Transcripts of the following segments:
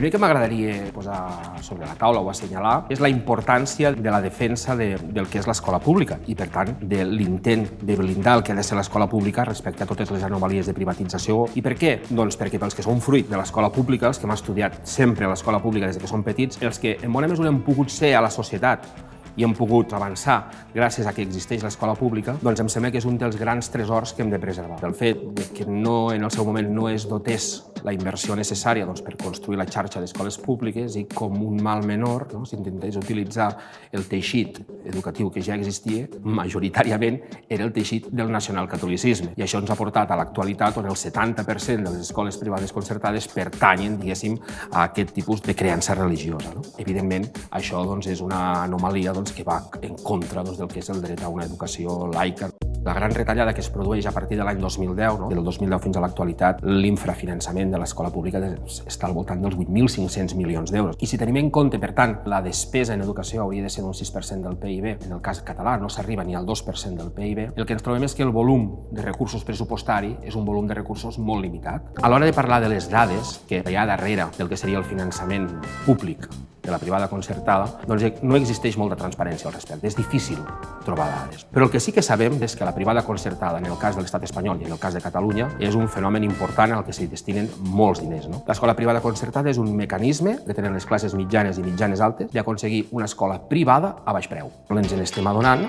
primer que m'agradaria posar sobre la taula o assenyalar és la importància de la defensa del que és l'escola pública i, per tant, de l'intent de blindar el que ha de ser l'escola pública respecte a totes les anomalies de privatització. I per què? Doncs perquè pels que som fruit de l'escola pública, els que hem estudiat sempre a l'escola pública des que som petits, els que en bona mesura hem pogut ser a la societat i hem pogut avançar gràcies a que existeix l'escola pública, doncs em sembla que és un dels grans tresors que hem de preservar. El fet que en el seu moment no es dotés la inversió necessària per construir la xarxa d'escoles públiques i com un mal menor s'intentés utilitzar el teixit educatiu que ja existia, majoritàriament era el teixit del nacionalcatolicisme. I això ens ha portat a l'actualitat on el 70% de les escoles privades concertades pertanyen, diguéssim, a aquest tipus de creença religiosa. Evidentment, això és una anomalia que va en contra del que és el dret a una educació laica. La gran retallada que es produeix a partir de l'any 2010, del 2010 fins a l'actualitat, l'infrafinançament de l'escola pública està al voltant dels 8.500 milions d'euros. I si tenim en compte, per tant, la despesa en educació hauria de ser un 6% del PIB, en el cas català no s'arriba ni al 2% del PIB, el que ens trobem és que el volum de recursos pressupostari és un volum de recursos molt limitat. A l'hora de parlar de les dades que hi ha darrere del que seria el finançament públic de la privada concertada, no existeix molta transparència al respecte. És difícil trobar dades. Però el que sí que sabem és que la privada concertada, en el cas de l'estat espanyol i en el cas de Catalunya, és un fenomen important al que s'hi destinen molts diners. L'escola privada concertada és un mecanisme que tenen les classes mitjanes i mitjanes altes d'aconseguir una escola privada a baix preu. Ens n'estem adonant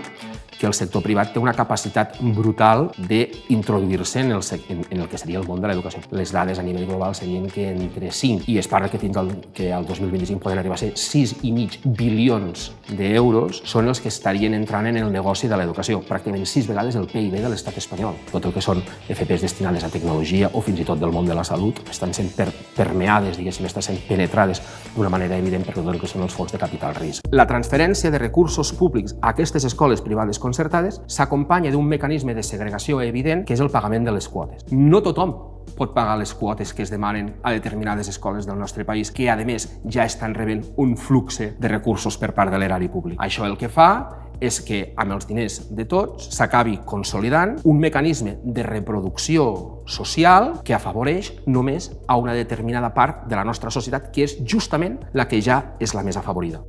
que el sector privat té una capacitat brutal d'introduir-se en el que seria el món de l'educació. Les dades a nivell global serien que entre 5 i es parla que fins al 2025 poden arribar a ser 6,5 bilions d'euros són els que estarien entrant en el negoci de l'educació, pràcticament 6 vegades el PIB de l'estat espanyol. Tot el que són FPs destinades a tecnologia o fins i tot del món de la salut estan sent permeades, diguéssim, estan sent penetrades d'una manera evident per tot el que són els fons de capital risc. La transferència de recursos públics a aquestes escoles privades concertades s'acompanya d'un mecanisme de segregació evident que és el pagament de les quotes. No tothom pot pagar les quotes que es demanen a determinades escoles del nostre país que, a més, ja estan rebent un flux de recursos per part de l'erari públic. Això el que fa és que amb els diners de tots s'acabi consolidant un mecanisme de reproducció social que afavoreix només a una determinada part de la nostra societat, que és justament la que ja és la més afavorida.